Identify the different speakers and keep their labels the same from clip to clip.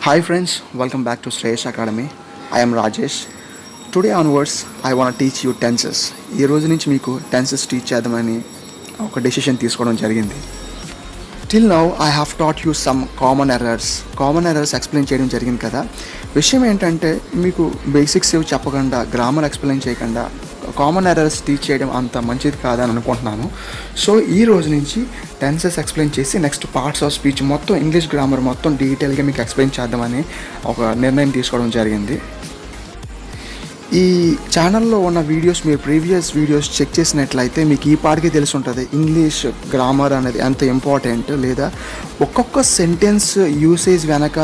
Speaker 1: Hi friends, welcome back to Shreyash Academy. I am Rajesh. Today onwards, I want to teach you tenses. ఈ రోజు నుంచి మీకు tenses teach చేద్దామని ఒక decision తీసుకోవడం జరిగింది. Till now I have taught you some common errors explain చేయడం జరిగింది కదా. విషయం ఏంటంటే మీకు బేసిక్స్ ఏవి చెప్పకుండా గ్రామర్ ఎక్స్ప్లెయిన్ చేయకుండా కామన్ ఎర్రర్స్ టీచ్ చేయడం అంత మంచిది కాదని అనుకుంటున్నాను. సో ఈ రోజు నుంచి టెన్సెస్ ఎక్స్ప్లెయిన్ చేసి నెక్స్ట్ పార్ట్స్ ఆఫ్ స్పీచ్ మొత్తం ఇంగ్లీష్ గ్రామర్ మొత్తం డీటెయిల్గా మీకు ఎక్స్ప్లెయిన్ చేద్దామని ఒక నిర్ణయం తీసుకోవడం జరిగింది. ఈ ఛానల్లో ఉన్న వీడియోస్ మీరు ప్రీవియస్ వీడియోస్ చెక్ చేసినట్లయితే మీకు ఈ పాటికి తెలిసి ఉంటుంది ఇంగ్లీష్ గ్రామర్ అనేది ఎంత ఇంపార్టెంట్, లేదా ఒక్కొక్క సెంటెన్స్ యూసేజ్ వెనక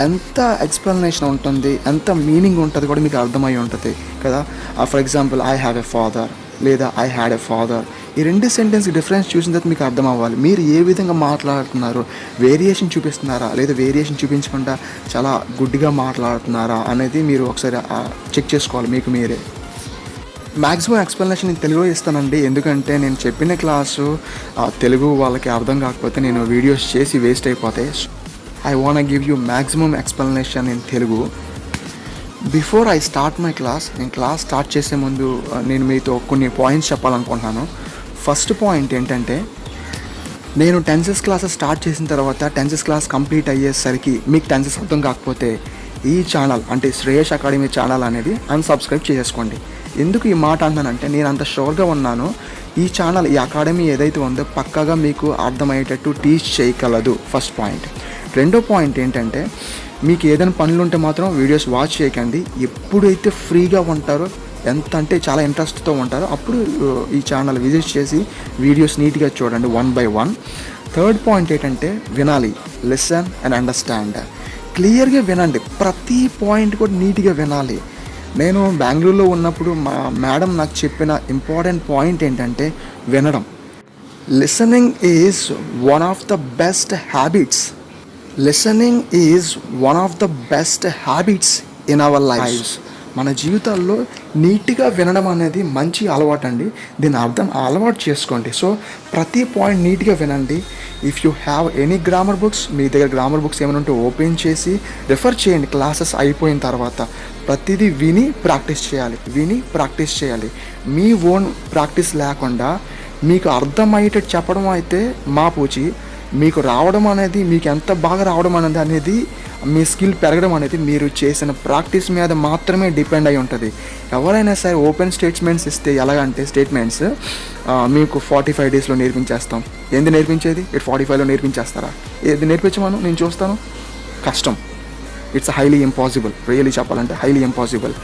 Speaker 1: ఎంత ఎక్స్ప్లెనేషన్ ఉంటుంది, ఎంత మీనింగ్ ఉంటుంది కూడా మీకు అర్థమై ఉంటుంది కదా. For example I have a father లేదా ఐ హ్యాడ్ ఎ ఫాదర్, ఈ రెండు సెంటెన్స్ డిఫరెన్స్ చూసిన తర్వాత మీకు అర్థం అవ్వాలి. మీరు ఏ విధంగా మాట్లాడుతున్నారు, వేరియేషన్ చూపిస్తున్నారా లేదా వేరియేషన్ చూపించకుండా చాలా గుడ్డిగా మాట్లాడుతున్నారా అనేది మీరు ఒకసారి చెక్ చేసుకోవాలి మీకు మీరే. మ్యాక్సిమం ఎక్స్ప్లెనేషన్ నేను తెలుగులో ఇస్తానండి, ఎందుకంటే నేను చెప్పిన క్లాసు తెలుగు వాళ్ళకి అర్థం కాకపోతే నేను వీడియోస్ చేసి వేస్ట్ అయిపోతాయి. I want give you maximum explanation in Telugu. Before I start my class, నేను క్లాస్ స్టార్ట్ చేసే ముందు నేను మీతో కొన్ని పాయింట్స్ చెప్పాలనుకుంటున్నాను. ఫస్ట్ పాయింట్ ఏంటంటే, నేను టెన్సెస్ క్లాసెస్ స్టార్ట్ చేసిన తర్వాత టెన్సెస్ క్లాస్ కంప్లీట్ అయ్యేసరికి మీకు టెన్సెస్ అర్థం కాకపోతే ఈ ఛానల్ అంటే శ్రేయస్ అకాడమీ ఛానల్ అనేది అన్సబ్స్క్రైబ్ చేసుకోండి. ఎందుకు ఈ మాట అంటానంటే, నేను అంత షూర్గా ఉన్నాను ఈ ఛానల్ ఈ అకాడమీ ఏదైతే ఉందో పక్కాగా మీకు అర్థమయ్యేటట్టు టీచ్ చేయగలదు. First point. రెండో పాయింట్ ఏంటంటే, మీకు ఏదైనా పనులు ఉంటే మాత్రం వీడియోస్ వాచ్ చేయకండి. ఎప్పుడైతే ఫ్రీగా ఉంటారో, ఎంత అంటే చాలా ఇంట్రెస్ట్తో ఉంటారో అప్పుడు ఈ ఛానల్ విజిట్ చేసి వీడియోస్ నీట్గా చూడండి one by one. Third point ఏంటంటే, వినాలి. Listen and understand. క్లియర్గా వినండి, ప్రతి పాయింట్ కూడా నీట్గా వినాలి. నేను బెంగళూరులో ఉన్నప్పుడు మా మేడం నాకు చెప్పిన ఇంపార్టెంట్ పాయింట్ ఏంటంటే వినడం. Listening is one of the best habits. Listening is one of the best habits in our lifes. మన జీవితాల్లో నీట్గా వినడం అనేది మంచి అలవాటు అండి. దీని అర్థం అలవాటు చేసుకోండి. సో ప్రతి పాయింట్ నీట్గా వినండి. If you have any grammar books, మీ దగ్గర గ్రామర్ బుక్స్ ఏమైనా ఉంటే ఓపెన్ చేసి రెఫర్ చేయండి. క్లాసెస్ అయిపోయిన తర్వాత ప్రతిదీ విని ప్రాక్టీస్ చేయాలి. మీ ఓన్ ప్రాక్టీస్ లేకుండా మీకు అర్థమయ్యేటట్టు చెప్పడం అయితే మా పూచి. మీకు రావడం అనేది, మీకు ఎంత బాగా రావడం అనేది మీ స్కిల్ పెరగడం అనేది మీరు చేసిన ప్రాక్టీస్ మీద మాత్రమే డిపెండ్ అయి ఉంటుంది. ఎవరైనా సరే ఓపెన్ స్టేట్మెంట్స్ ఇస్తే ఎలాగంటే స్టేట్మెంట్స్ మీకు 45 డేస్లో నేర్పించేస్తాం. ఏంది నేర్పించేది? 45లో నేర్పించేస్తారా? ఏది నేర్పించమను, నేను చూస్తాను. కష్టం. It's highly impossible. రియలీ చెప్పాలంటే హైలీ ఇంపాసిబుల్.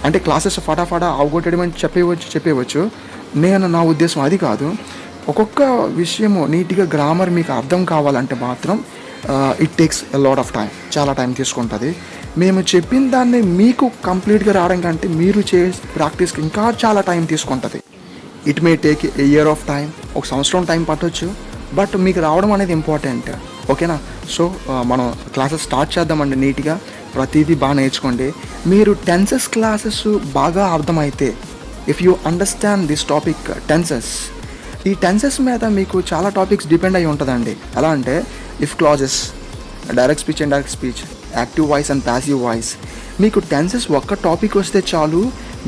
Speaker 1: అంటే క్లాసెస్ ఫటాఫటా అవగొట్టడం చెప్పేవచ్చు. నా ఉద్దేశం అది కాదు. ఒక్కొక్క విషయము నీట్గా గ్రామర్ మీకు అర్థం కావాలంటే మాత్రం it takes a lot of time. చాలా టైం తీసుకుంటుంది. మేము చెప్పిన దాన్ని మీకు కంప్లీట్గా రావడం కంటే మీరు ప్రాక్టీస్కి ఇంకా చాలా టైం తీసుకుంటుంది. It may take a year of time, ఒక సంవత్సరం టైం పట్టవచ్చు. బట్ మీకు రావడం అనేది ఇంపార్టెంట్. ఓకేనా? సో మనం క్లాసెస్ స్టార్ట్ చేద్దామండి. నీట్గా ప్రతిదీ బాగా నేర్చుకోండి. మీరు టెన్సెస్ క్లాసెస్ బాగా అర్థమైతే, if you understand this topic tenses, ఈ టెన్సెస్ మీద మీకు చాలా టాపిక్స్ డిపెండ్ అయి ఉంటుందండి. ఎలా అంటే if clauses, direct speech and indirect speech, active voice and passive voice. మీకు టెన్సెస్ ఒక్క టాపిక్ వస్తే చాలు,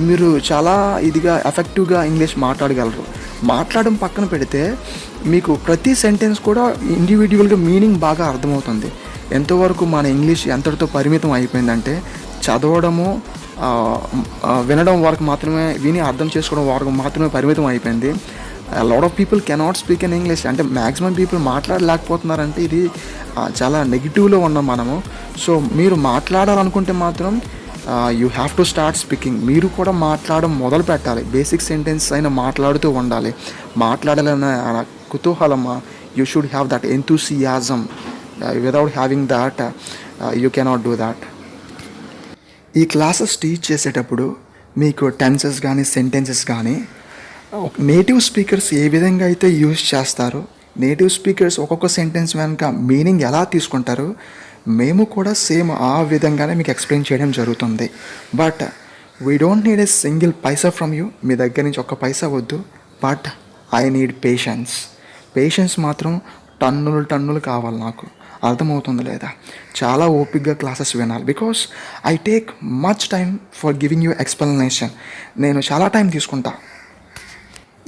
Speaker 1: మీరు చాలా ఇదిగా ఎఫెక్టివ్గా ఇంగ్లీష్ మాట్లాడగలరు. మాట్లాడడం పక్కన పెడితే మీకు ప్రతి సెంటెన్స్ కూడా ఇండివిజువల్గా మీనింగ్ బాగా అర్థమవుతుంది. ఎంతవరకు మన ఇంగ్లీష్ ఎంతటితో పరిమితం అయిపోయిందంటే చదవడము, వినడం వరకు మాత్రమే, విని అర్థం చేసుకోవడం వరకు మాత్రమే పరిమితం అయిపోయింది. Lot of people cannot speak in English. అంటే మ్యాక్సిమం పీపుల్ మాట్లాడలేకపోతున్నారంటే ఇది చాలా నెగిటివ్లో ఉన్నాం మనము. సో మీరు మాట్లాడాలనుకుంటే మాత్రం you have to start speaking. మీరు కూడా మాట్లాడడం మొదలు పెట్టాలి. బేసిక్ సెంటెన్స్ అయినా మాట్లాడుతూ ఉండాలి. మాట్లాడాలన్న కుతూహలమా, you should have that enthusiasm. Without having that you cannot do that. ఈ క్లాసెస్ టీచ్ చేసేటప్పుడు మీకు టెన్సెస్ కానీ సెంటెన్సెస్ కానీ నేటివ్ స్పీకర్స్ ఏ విధంగా అయితే యూజ్ చేస్తారో, నేటివ్ స్పీకర్స్ ఒక్కొక్క సెంటెన్స్ వెనుక మీనింగ్ ఎలా తీసుకుంటారో మేము కూడా సేమ్ ఆ విధంగానే మీకు ఎక్స్ప్లెయిన్ చేయడం జరుగుతుంది. But we don't need a single paisa from you. మీ దగ్గర నుంచి ఒక్క పైసా వద్దు. బట్ ఐ నీడ్ పేషెన్స్ మాత్రం టన్నులు కావాలి నాకు. అర్థమవుతుంది లేదా? చాలా ఓపిక్గా క్లాసెస్ వినాలి. Because I take much time for giving you explanation. నేను చాలా టైం తీసుకుంటా.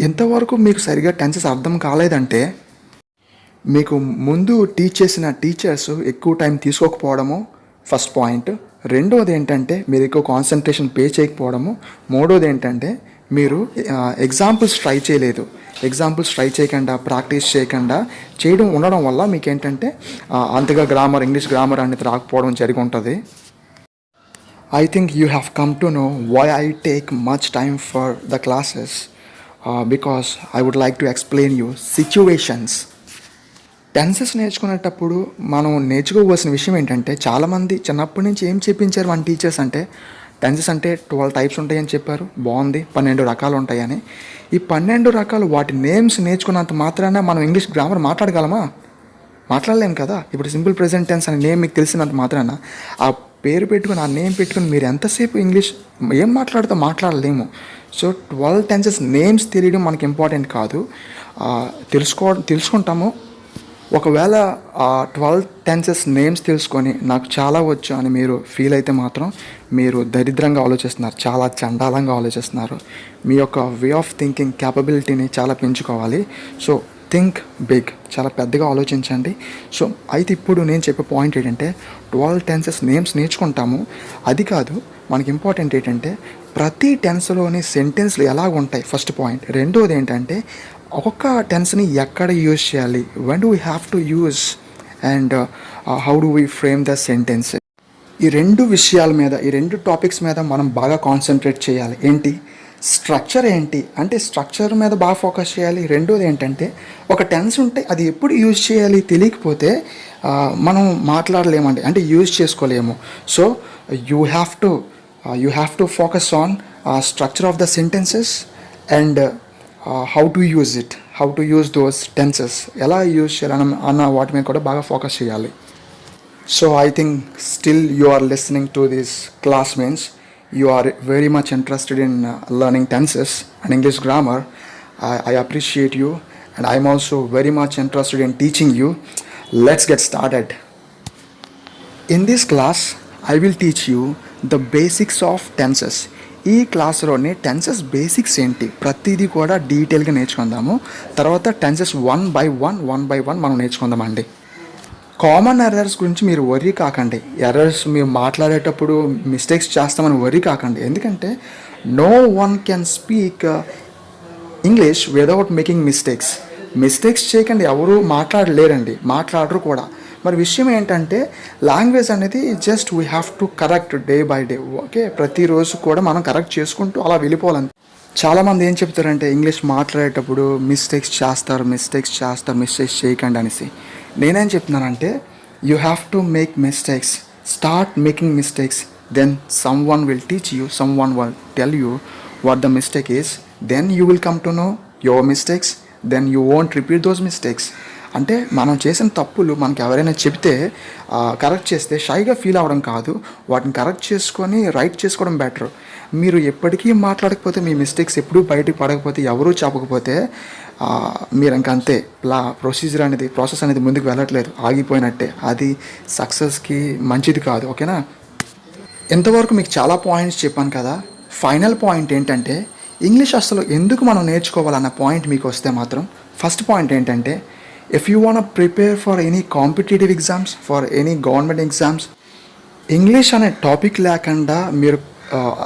Speaker 1: ఎంతవరకు మీకు సరిగా టెన్సెస్ అర్థం కాలేదంటే మీకు ముందు టీచ్ చేసిన టీచర్స్ ఎక్కువ టైం తీసుకోకపోవడము ఫస్ట్ పాయింట్. రెండోది ఏంటంటే మీరు ఎక్కువ కాన్సన్ట్రేషన్ పే చేయకపోవడము. మూడోది ఏంటంటే మీరు ఎగ్జాంపుల్స్ ట్రై చేయలేదు. ఎగ్జాంపుల్స్ ట్రై చేయకుండా, ప్రాక్టీస్ చేయకుండా చేయడం ఉండడం వల్ల మీకు ఏంటంటే అంతగా ఇంగ్లీష్ గ్రామర్ అనేది రాకపోవడం జరిగి ఉంటుంది. I think you have come to know why I take much time for the classes, because I would like to explain you situations. Tenses నేర్చుకునేటప్పుడు మనం నేర్చుకోవాల్సిన విషయం ఏంటంటే, చాలామంది చిన్నప్పటి నుంచి ఏం చెప్పించారు మన టీచర్స్ అంటే, టెన్సెస్ అంటే 12 టైప్స్ ఉంటాయని చెప్పారు. బాగుంది, 12 రకాలు ఉంటాయని. ఈ 12 రకాలు వాటి నేమ్స్ నేర్చుకున్నంత మాత్రాన మనం ఇంగ్లీష్ గ్రామర్ మాట్లాడగలమా? మాట్లాడలేం కదా. ఇప్పుడు సింపుల్ ప్రెజెంట్ టెన్స్ అనే నేమ్ మీకు తెలిసినంత మాత్రాన ఆ పేరు పెట్టుకుని, ఆ నేమ్ పెట్టుకుని మీరు ఎంతసేపు ఇంగ్లీష్ ఏం మాట్లాడలేము. సో 12 టెన్సెస్ నేమ్స్ తెలియడం మనకి ఇంపార్టెంట్ కాదు. తెలుసుకుంటాము. ఒకవేళ ఆ 12 టెన్సెస్ నేమ్స్ తెలుసుకొని నాకు చాలా వచ్చు అని మీరు ఫీల్ అయితే మాత్రం మీరు దరిద్రంగా ఆలోచిస్తున్నారు, చాలా చండాలంగా ఆలోచిస్తున్నారు. మీ యొక్క వే ఆఫ్ థింకింగ్ క్యాపబిలిటీని చాలా పెంచుకోవాలి. సో థింక్ బిగ్, చాలా పెద్దగా ఆలోచించండి. సో అయితే ఇప్పుడు నేను చెప్పే పాయింట్ ఏంటంటే, 12 టెన్సెస్ నేమ్స్ నేర్చుకుంటాము, అది కాదు. మనకి ఇంపార్టెంట్ ఏంటంటే ప్రతి టెన్స్లోని సెంటెన్స్లు ఎలాగ ఉంటాయి, ఫస్ట్ పాయింట్. రెండోది ఏంటంటే ఒక్కొక్క టెన్స్ని ఎక్కడ యూజ్ చేయాలి, when do we have to use, and how do we frame the sentence. ఈ రెండు విషయాల మీద, ఈ రెండు టాపిక్స్ మీద మనం బాగా కాన్సన్ట్రేట్ చేయాలి. ఏంటి? స్ట్రక్చర్ ఏంటి అంటే స్ట్రక్చర్ మీద బాగా ఫోకస్ చేయాలి. రెండోది ఏంటంటే ఒక టెన్స్ ఉంటే అది ఎప్పుడు యూజ్ చేయాలి తెలియకపోతే మనం మాట్లాడలేమండి, అంటే యూజ్ చేసుకోలేము. So you have to focus on structure of the sentences and how to use it, how to use those tenses, ఎలా యూజ్ చేయాలి అన్న వాటి మీద కూడా బాగా ఫోకస్ చేయాలి. So I think still you are listening to this class means you are very much interested in learning tenses and English grammar. I appreciate you, and I'm also very much interested in teaching you. Let's get started. In this class, I will teach you the basics of tenses. ఈ క్లాస్లోనే tenses basics ఏంటి ప్రతిదీ కూడా డీటెయిల్గా నేర్చుకుందాము. తర్వాత tenses one by one మనం నేర్చుకుందామండి. Common errors గురించి మీరు వర్రీ కాకండి. ఎర్రర్స్ మీరు మాట్లాడేటప్పుడు మిస్టేక్స్ చేస్తామని వర్రీ కాకండి. ఎందుకంటే no one can speak English without making mistakes చేయకండి. ఎవరు మాట్లాడలేరండి, మాట్లాడరు కూడా. మరి విషయం ఏంటంటే లాంగ్వేజ్ అనేది just we have to correct day by day. Okay, ప్రతిరోజు కూడా మనం కరెక్ట్ చేసుకుంటూ అలా వెళ్ళిపోవాలని. చాలామంది ఏం చెప్తారంటే ఇంగ్లీష్ మాట్లాడేటప్పుడు మిస్టేక్స్ చేయకండి అనేసి. నేనేం చెప్తున్నానంటే you have to make mistakes, start making mistakes, then someone will teach you, someone will tell you what the mistake is, then you will come to know your mistakes, then you won't repeat those mistakes. అంటే మనం చేసిన తప్పులు మనకి ఎవరైనా చెప్తే correct చేస్తే షైగా feel అవ్వడం కాదు, వాటిని కరెక్ట్ చేసుకొని రైట్ చేసుకోవడం బెటర్. మీరు ఎప్పటికీ మాట్లాడకపోతే, మీ మిస్టేక్స్ ఎప్పుడూ బయటకు పడకపోతే, ఎవరూ చెప్పకపోతే మీరు ఇంకంతే. ప్రాసెస్ అనేది ముందుకు వెళ్ళట్లేదు, ఆగిపోయినట్టే. అది సక్సెస్కి మంచిది కాదు. ఓకేనా? ఇంతవరకు మీకు చాలా పాయింట్స్ చెప్పాను కదా. ఫైనల్ పాయింట్ ఏంటంటే ఇంగ్లీష్ అసలు ఎందుకు మనం నేర్చుకోవాలన్న పాయింట్ మీకు వస్తే మాత్రం, ఫస్ట్ పాయింట్ ఏంటంటే if you want prepare for any competitive exams, for any government exams, English అనే టాపిక్ లేకుండా మీరు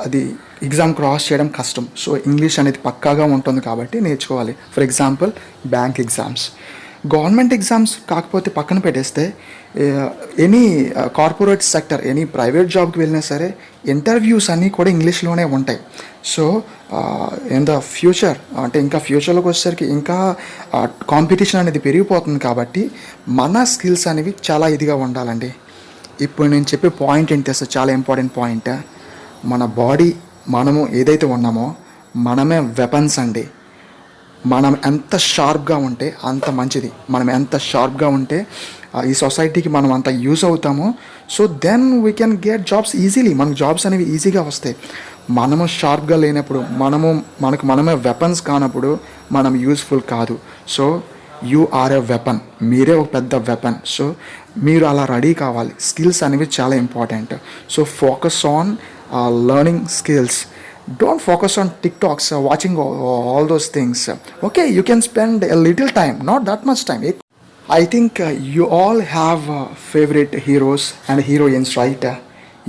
Speaker 1: అది ఎగ్జామ్ క్రాస్ చేయడం కష్టం. సో ఇంగ్లీష్ అనేది పక్కాగా ఉంటుంది కాబట్టి నేర్చుకోవాలి. For example bank exams, government exams కాకపోతే పక్కన పెట్టేస్తే any corporate sector, any private జాబ్కి వెళ్ళినా సరే ఇంటర్వ్యూస్ అన్నీ కూడా ఇంగ్లీష్లోనే ఉంటాయి. సో ఇన్ ద ఫ్యూచర్, అంటే ఇంకా ఫ్యూచర్లోకి వచ్చేసరికి ఇంకా కాంపిటీషన్ అనేది పెరిగిపోతుంది కాబట్టి మన స్కిల్స్ అనేవి చాలా ఇదిగా ఉండాలండి. ఇప్పుడు నేను చెప్పే పాయింట్ ఏంటి అసలు చాలా ఇంపార్టెంట్ పాయింట్. మన బాడీ, మనము ఏదైతే ఉన్నామో మనమే వెపన్స్ అండి. మనం ఎంత షార్ప్గా ఉంటే అంత మంచిది. మనం ఎంత షార్ప్గా ఉంటే ఈ సొసైటీకి మనం అంత యూజ్ అవుతామో. So then we can get jobs easily. మనకు జాబ్స్ అనేవి ఈజీగా వస్తాయి. మనము షార్ప్గా లేనప్పుడు, మనమే వెపన్స్ కానప్పుడు మనం యూజ్ఫుల్ కాదు. So you are a weapon, మీరే ఒక పెద్ద వెపన్. సో మీరు అలా రెడీ కావాలి. స్కిల్స్ అనేవి చాలా important. So focus on learning skills. Don't focus on TikToks, watching all those things. Okay, you can spend a little time, not that much time. I think you all have favorite heroes and heroines, right?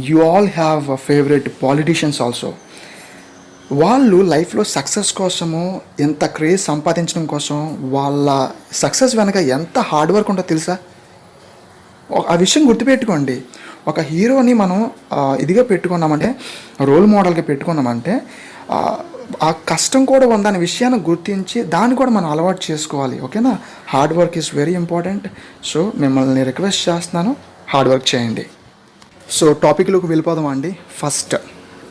Speaker 1: You all have favorite politicians also. వాళ్ళు లైఫ్లో success కోసము ఎంత craze సంపాదించడం కోసం వాళ్ళ success వెనక ఎంత hard work ఉంటుందో తెలుసా? ఆ విషయం గుర్తుపెట్టుకోండి. ఒక హీరోని మనం ఇదిగా పెట్టుకున్నామంటే, రోల్ మోడల్గా పెట్టుకున్నామంటే ఆ కష్టం కూడా ఉందనే విషయాన్ని గుర్తించి దాన్ని కూడా మనం అలవాటు చేసుకోవాలి. ఓకేనా? Hard work is very important. So మిమ్మల్ని రిక్వెస్ట్ చేస్తున్నాను, హార్డ్ వర్క్ చేయండి. సో టాపిక్లోకి వెళ్ళిపోదాం అండి. ఫస్ట్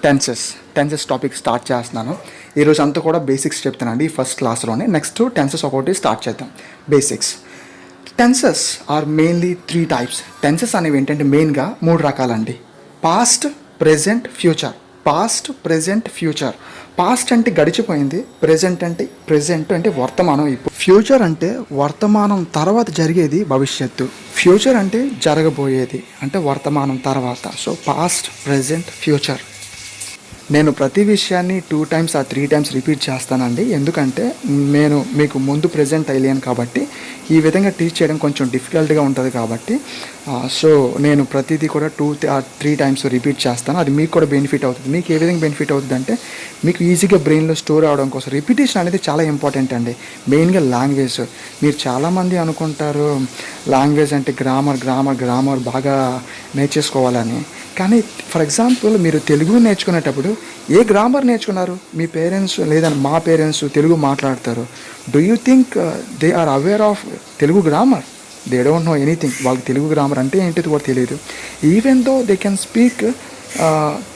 Speaker 1: టెన్సెస్ టాపిక్ స్టార్ట్ చేస్తున్నాను. ఈరోజు అంతా కూడా బేసిక్స్ చెప్తానండి ఫస్ట్ క్లాస్లోనే. నెక్స్ట్ టెన్సెస్ ఒకటి స్టార్ట్ చేద్దాం. Basics. Tenses are mainly 3 types. Tenses అనేవి ఏంటంటే మెయిన్గా 3 రకాలండి. Past, present, future. Past, present, future. Past అంటే గడిచిపోయింది, ప్రెజెంట్ అంటే వర్తమానం. ఇప్పుడు ఫ్యూచర్ అంటే వర్తమానం తర్వాత జరిగేది భవిష్యత్తు. ఫ్యూచర్ అంటే జరగబోయేది, అంటే వర్తమానం తర్వాత. So past, present, future. నేను ప్రతి విషయాన్ని 2 టైమ్స్ ఆ 3 టైమ్స్ రిపీట్ చేస్తానండి. ఎందుకంటే నేను మీకు ముందు ప్రెజెంట్ అయ్యాను కాబట్టి ఈ విధంగా టీచ్ చేయడం కొంచెం డిఫికల్ట్గా ఉంటుంది కాబట్టి సో నేను ప్రతిదీ కూడా 2 or 3 టైమ్స్ రిపీట్ చేస్తాను. అది మీకు కూడా బెనిఫిట్ అవుతుంది. మీకు ఏ విధంగా బెనిఫిట్ అవుతుంది అంటే మీకు ఈజీగా బ్రెయిన్లో స్టోర్ అవడం కోసం రిపిటేషన్ అనేది చాలా ఇంపార్టెంట్ అండి. మెయిన్గా లాంగ్వేజ్. మీరు చాలామంది అనుకుంటారు లాంగ్వేజ్ అంటే గ్రామర్ బాగా నేర్చేసుకోవాలని. కానీ ఫర్ ఎగ్జాంపుల్ మీరు తెలుగు నేర్చుకునేటప్పుడు ఏ గ్రామర్ నేర్చుకున్నారు? మీ పేరెంట్స్ లేదా మా పేరెంట్స్ తెలుగు మాట్లాడతారు. Do you think they are aware of Telugu grammar? They don't know anything. వాళ్ళకి తెలుగు గ్రామర్ అంటే ఏంటిది కూడా తెలియదు. Even though they can speak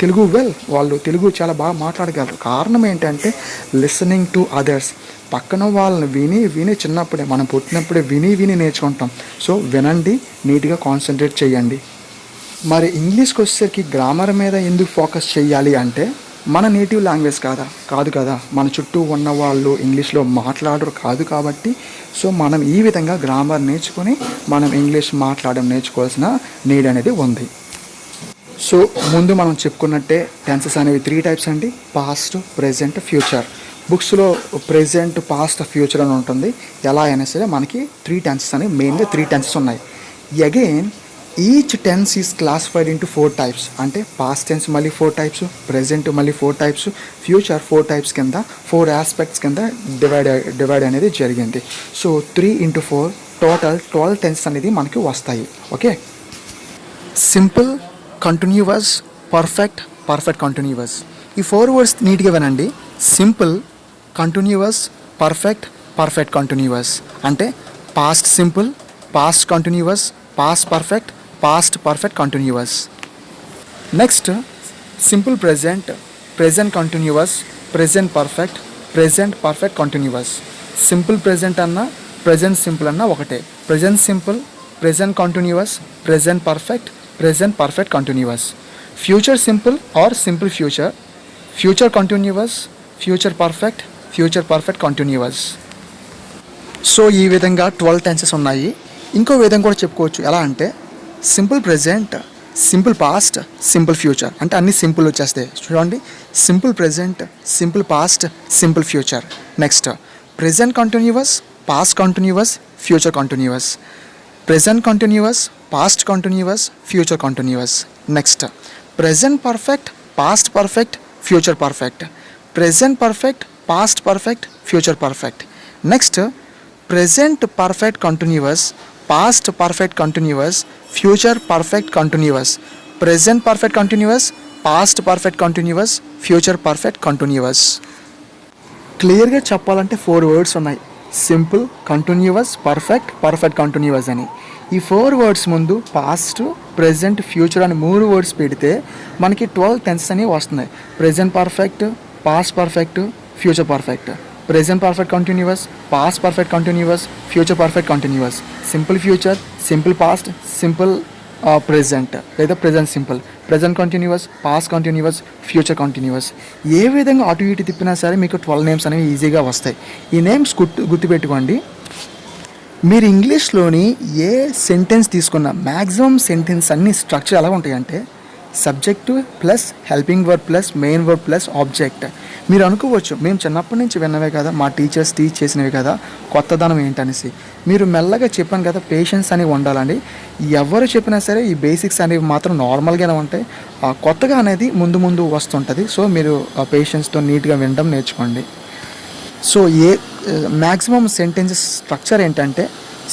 Speaker 1: Telugu well, వాళ్ళు తెలుగు చాలా బాగా మాట్లాడగలరు. కారణం ఏంటంటే లిసనింగ్ టు అదర్స్. పక్కన వాళ్ళని విని చిన్నప్పుడే మనం పుట్టినప్పుడే విని నేర్చుకుంటాం. సో వినండి, నీట్గా కాన్సన్ట్రేట్ చేయండి. మరి ఇంగ్లీష్కి వచ్చేసరికి గ్రామర్ మీద ఎందుకు ఫోకస్ చేయాలి అంటే మన నేటివ్ లాంగ్వేజ్ కాదు కదా, మన చుట్టూ ఉన్న వాళ్ళు ఇంగ్లీష్లో మాట్లాడరు కాదు కాబట్టి సో మనం ఈ విధంగా గ్రామర్ నేర్చుకొని మనం ఇంగ్లీష్ మాట్లాడడం నేర్చుకోవాల్సిన నీడ్ అనేది ఉంది. సో ముందు మనం చెప్పుకున్నట్టే టెన్సెస్ అనేవి 3 టైప్స్ అండి. Past, present, future. బుక్స్లో ప్రెజెంట్, పాస్ట్, ఫ్యూచర్ అని ఉంటుంది. ఎలా అయినా సరే మనకి 3 టెన్సెస్ అనేవి మెయిన్గా 3 టెన్సెస్ ఉన్నాయి. Again each tense is classified into 4 types. అంటే పాస్ట్ టెన్స్ మళ్ళీ 4 టైప్స్, ప్రెజెంట్ మళ్ళీ 4 టైప్స్, ఫ్యూచర్ 4 టైప్స్ కింద 4 ఆస్పెక్ట్స్ కింద డివైడ్ అనేది జరిగింది. సో 3 into 4 టోటల్ 12 టెన్స్ అనేది మనకి వస్తాయి. Okay. Simple, continuous, perfect continuous. ఈ 4 వర్డ్స్ నీట్గా వినండి. Simple, continuous, perfect continuous. అంటే past simple, past continuous, past perfect continuous. Next simple present continuous, present perfect continuous. Simple present అన్న ప్రెజెంట్ సింపుల్ అన్న ఒకటే. Present simple, present continuous, present perfect continuous. Future simple or simple future continuous, future perfect continuous. So ఈ విధంగా 12 tenses ఉన్నాయి. ఇంకో విధంగా కూడా చెప్పుకోవచ్చు. ఎలా అంటే simple present, simple past, simple future. అంటే అన్ని సింపుల్ వచ్చేస్తాయి. చూడండి, simple present, simple past, simple future. Next present continuous, past continuous, future continuous. Present continuous, past continuous, future continuous. Next present perfect, past perfect, future perfect. Present perfect, past perfect, future perfect. Next present perfect continuous, past perfect continuous, future perfect continuous. Present perfect continuous, past perfect continuous, future perfect continuous. క్లియర్గా చెప్పాలంటే 4 words ఉన్నాయి. Simple, continuous, perfect continuous అని. ఈ 4 words ముందు past, present, future అని 3 words పెడితే మనకి 12 tenses అనేవి వస్తున్నాయి. Present perfect, past perfect, future perfect. Present perfect continuous, past perfect continuous, future perfect continuous. Simple future, simple past, simple present లేదా present simple, present continuous, past continuous, future continuous. ఏ విధంగా అటు ఇటు తిప్పినా సరే మీకు 12 నేమ్స్ అనేవి ఈజీగా వస్తాయి. ఈ నేమ్స్ గుర్తుపెట్టుకోండి. మీరు ఇంగ్లీష్లోని ఏ సెంటెన్స్ తీసుకున్నా మ్యాక్సిమం సెంటెన్స్ అన్ని స్ట్రక్చర్ ఎలా ఉంటాయంటే subject plus helping verb plus main verb plus object. మీరు అనుకోవచ్చు మేము చిన్నప్పటి నుంచి విన్నవే కదా, మా టీచర్స్ టీచ్ చేసినవి కదా, కొత్తదనం ఏంటనేసి. మీరు మెల్లగా చెప్పాను కదా, పేషెన్స్ అనేవి ఉండాలండి. ఎవరు చెప్పినా సరే ఈ బేసిక్స్ అనేవి మాత్రం నార్మల్గానే ఉంటాయి. కొత్తగా అనేది ముందు ముందు వస్తుంటుంది. సో మీరు పేషెన్స్తో నీట్గా వినడం నేర్చుకోండి. సో మ్యాక్సిమం సెంటెన్సెస్ స్ట్రక్చర్ ఏంటంటే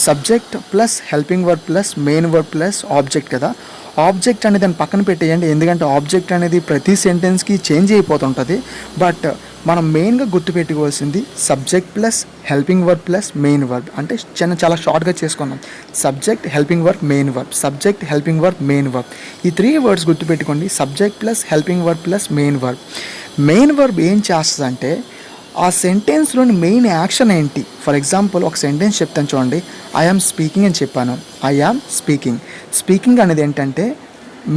Speaker 1: subject plus helping verb plus main verb plus object కదా. ఆబ్జెక్ట్ అనేది దాన్ని పక్కన పెట్టేయండి, ఎందుకంటే ఆబ్జెక్ట్ అనేది ప్రతి సెంటెన్స్కి చేంజ్ అయిపోతుంటుంది. బట్ మనం మెయిన్గా గుర్తుపెట్టుకోవాల్సింది subject plus helping verb plus main verb. అంటే చాలా షార్ట్గా చేసుకున్నాం. Subject helping verb main verb, subject helping verb main verb. ఈ 3 వర్డ్స్ గుర్తుపెట్టుకోండి. Subject plus helping verb plus main verb. Main verb ఏం చేస్తుందంటే ఆ సెంటెన్స్లోని మెయిన్ యాక్షన్ ఏంటి. ఫర్ ఎగ్జాంపుల్ ఒక సెంటెన్స్ చెప్తాను చూడండి. ఐ యామ్ స్పీకింగ్ అని చెప్పాను. I am speaking. స్పీకింగ్ అనేది ఏంటంటే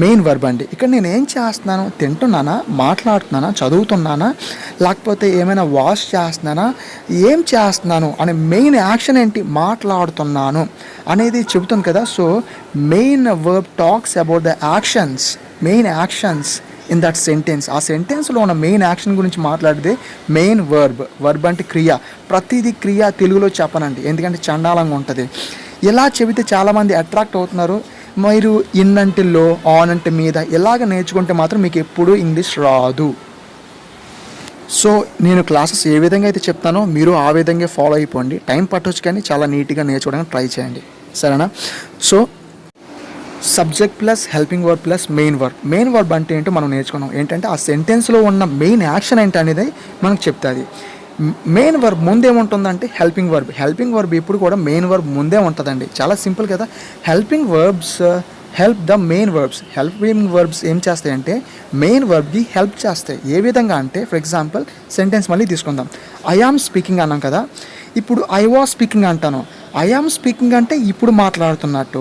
Speaker 1: మెయిన్ వర్బ్ అండి. ఇక్కడ నేను ఏం చేస్తున్నాను, తింటున్నానా, మాట్లాడుతున్నానా, చదువుతున్నానా, లేకపోతే ఏమైనా వాష్ చేస్తున్నానా, ఏం చేస్తున్నాను అనే మెయిన్ యాక్షన్ ఏంటి, మాట్లాడుతున్నాను అనేది చెబుతుంది కదా. So main verb talks about the actions, main actions in that sentence. ఆ సెంటెన్స్లో ఉన్న మెయిన్ యాక్షన్ గురించి మాట్లాడితే మెయిన్ వర్బ్. వర్బ్ అంటే క్రియ. ప్రతిదీ క్రియ తెలుగులో చెప్పనండి, ఎందుకంటే చండాలంగా ఉంటుంది. ఇలా చెబితే చాలామంది అట్రాక్ట్ అవుతున్నారు. మీరు ఇన్ అంటే లో, ఆన్ అంటే మీద, ఇలాగ నేర్చుకుంటే మాత్రం మీకు ఎప్పుడూ ఇంగ్లీష్ రాదు. సో నేను క్లాసెస్ ఏ విధంగా అయితే చెప్తానో మీరు ఆ విధంగా ఫాలో అయిపోండి. టైం పట్టొచ్చు కానీ చాలా నీట్గా నేర్చుకోవడానికి ట్రై చేయండి, సరేనా. So subject plus helping verb plus main verb. Main verb అంటే ఏంటో మనం నేర్చుకున్నాం. ఏంటంటే ఆ సెంటెన్స్లో ఉన్న మెయిన్ యాక్షన్ ఏంటి అనేది మనకు చెప్తుంది. మెయిన్ వర్బ్ ముందేముంటుందంటే హెల్పింగ్ వర్బ్. హెల్పింగ్ వర్బ్ ఎప్పుడు కూడా మెయిన్ వర్బ్ ముందే ఉంటుందండి. చాలా సింపుల్ కదా. Helping verbs help the main verbs. Helping verbs ఏం చేస్తాయంటే మెయిన్ వర్బ్కి హెల్ప్ చేస్తాయి. ఏ విధంగా అంటే ఫర్ ఎగ్జాంపుల్ సెంటెన్స్ మళ్ళీ తీసుకుందాం. ఐ యామ్ స్పీకింగ్ అన్నాం కదా, ఇప్పుడు ఐ వాస్ స్పీకింగ్ అంటాను. ఐ యామ్ స్పీకింగ్ అంటే ఇప్పుడు మాట్లాడుతున్నట్టు,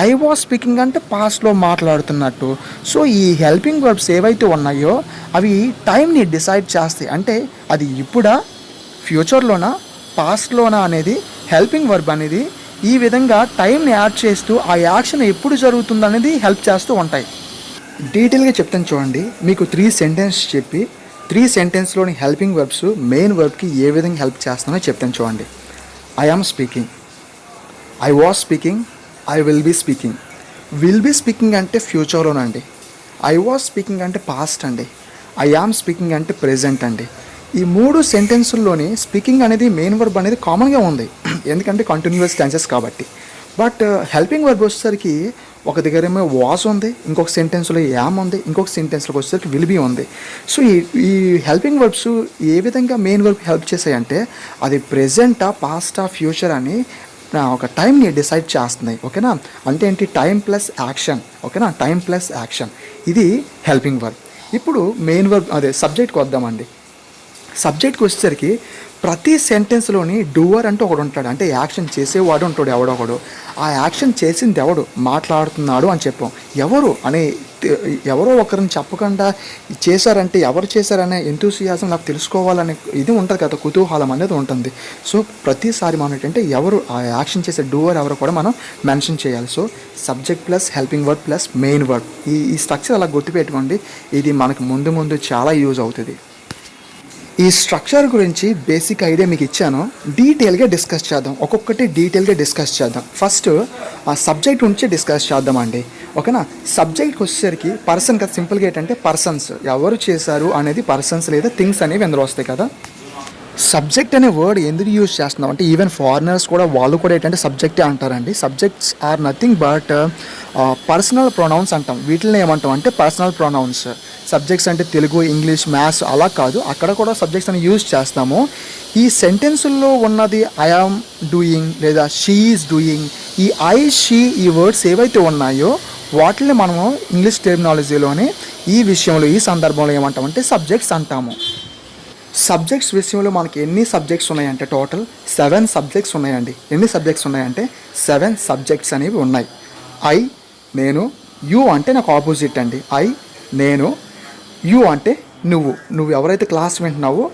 Speaker 1: ఐ వాస్ స్పీకింగ్ అంటే పాస్ట్లో మాట్లాడుతున్నట్టు. సో ఈ హెల్పింగ్ వర్బ్స్ ఏవైతే ఉన్నాయో అవి టైంని డిసైడ్ చేస్తాయి. అంటే అది ఇప్పుడా, ఫ్యూచర్లోనా, పాస్ట్లోనా అనేది హెల్పింగ్ వర్బ్ అనేది ఈ విధంగా టైంని యాడ్ చేస్తూ ఆ యాక్షన్ ఎప్పుడు జరుగుతుంది అనేది హెల్ప్ చేస్తూ ఉంటాయి. డీటెయిల్గా చెప్తాను చూడండి. మీకు 3 సెంటెన్స్ చెప్పి 3 సెంటెన్స్లోని హెల్పింగ్ వర్బ్స్ మెయిన్ వర్బ్కి ఏ విధంగా హెల్ప్ చేస్తానో చెప్తాను చూడండి. I am speaking, I was speaking, I will be speaking. Will be speaking అంటే ఫ్యూచర్లోనండి. ఐ వాస్ స్పీకింగ్ అంటే పాస్ట్ అండి. ఐ యామ్ స్పీకింగ్ అంటే ప్రెజెంట్ అండి. ఈ 3 సెంటెన్సుల్లోని స్పీకింగ్ అనేది మెయిన్ వర్బ్ అనేది కామన్గా ఉంది, ఎందుకంటే కంటిన్యూస్ టెన్సెస్ కాబట్టి. బట్ హెల్పింగ్ వర్బ్ వచ్చేసరికి ఒక దగ్గర ఏమో వాస్ ఉంది, ఇంకొక సెంటెన్స్లో యామ్ ఉంది, ఇంకొక సెంటెన్స్లోకి వచ్చేసరికి విల్ బీ ఉంది. సో ఈ హెల్పింగ్ వర్బ్స్ ఏ విధంగా మెయిన్ వర్బ్ హెల్ప్ చేస్తాయంటే అది ప్రెజెంటా, పాస్టా, ఫ్యూచర్ అని ఒక టైంని డిసైడ్ చేస్తున్నాయి. ఓకేనా. అంటే ఏంటి, టైం ప్లస్ యాక్షన్. ఓకేనా, టైం ప్లస్ యాక్షన్, ఇది హెల్పింగ్ వర్బ్. ఇప్పుడు మెయిన్ వర్బ్ అదే సబ్జెక్ట్కి వద్దామండి. సబ్జెక్ట్కి వచ్చేసరికి ప్రతి సెంటెన్స్లోని డూవర్ అంటూ ఒకడు ఉంటాడు, అంటే యాక్షన్ చేసేవాడు ఉంటాడు ఎవడొకడు. ఆ యాక్షన్ చేసింది ఎవడు, మాట్లాడుతున్నాడు అని చెప్పాం. ఎవరు అనే ఎవరో ఒకరిని చెప్పకుండా చేశారంటే ఎవరు చేశారనే ఎంతూసియాజం నాకు తెలుసుకోవాలనే ఇది ఉంటుంది కదా, కుతూహలం అనేది ఉంటుంది. సో ప్రతిసారి మనం ఏంటంటే ఎవరు ఆ యాక్షన్ చేసే డూవర్ ఎవరో కూడా మనం మెన్షన్ చేయాలి. So subject plus helping verb plus main verb, ఈ స్ట్రక్చర్ అలా గుర్తుపెట్టుకోండి. ఇది మనకు ముందు ముందు చాలా యూజ్ అవుతుంది. ఈ స్ట్రక్చర్ గురించి బేసిక్ ఐడియా మీకు ఇచ్చాను. డీటెయిల్గా డిస్కస్ చేద్దాం, ఒక్కొక్కటి డీటెయిల్గా డిస్కస్ చేద్దాం. ఫస్ట్ ఆ సబ్జెక్ట్ గురించి డిస్కస్ చేద్దామండి. ఓకేనా. సబ్జెక్ట్కి వచ్చేసరికి పర్సన్ కదా, సింపుల్గా ఏంటంటే పర్సన్స్, ఎవరు చేశారు అనేది పర్సన్స్ లేదా థింగ్స్ అనేవి ఇందులో వస్తాయి కదా. సబ్జెక్ట్ అనే వర్డ్ ఎందుకు యూజ్ చేస్తున్నాం అంటే ఈవెన్ ఫారినర్స్ కూడా వాళ్ళు కూడా ఏంటంటే సబ్జెక్టే అంటారండి. Subjects are nothing but personal pronouns అంటాం. వీటిని ఏమంటాం అంటే పర్సనల్ ప్రొనౌన్స్. సబ్జెక్ట్స్ అంటే తెలుగు, ఇంగ్లీష్, మ్యాథ్స్ అలా కాదు, అక్కడ కూడా సబ్జెక్ట్స్ అని యూజ్ చేస్తాము. ఈ సెంటెన్సుల్లో ఉన్నది ఐ ఆమ్ డూయింగ్ లేదా షీ ఈజ్ డూయింగ్, ఈ ఐ, షీ, ఈ వర్డ్స్ ఏవైతే ఉన్నాయో వాటిని మనము ఇంగ్లీష్ టెర్మినాలజీలోని ఈ విషయంలో ఈ సందర్భంలో ఏమంటామంటే సబ్జెక్ట్స్ అంటాము. సబ్జెక్ట్స్ విషయంలో మనకి ఎన్ని సబ్జెక్ట్స్ ఉన్నాయంటే టోటల్ 7 సబ్జెక్ట్స్ ఉన్నాయండి. ఎన్ని సబ్జెక్ట్స్ ఉన్నాయంటే 7 సబ్జెక్ట్స్ అనేవి ఉన్నాయి. ఐ, నేను, యు అంటే నాకు ఆపోజిట్ అండి. ఐ, నేను, యు అంటే నువ్వు ఎవరైతే క్లాస్ వింటున్నావో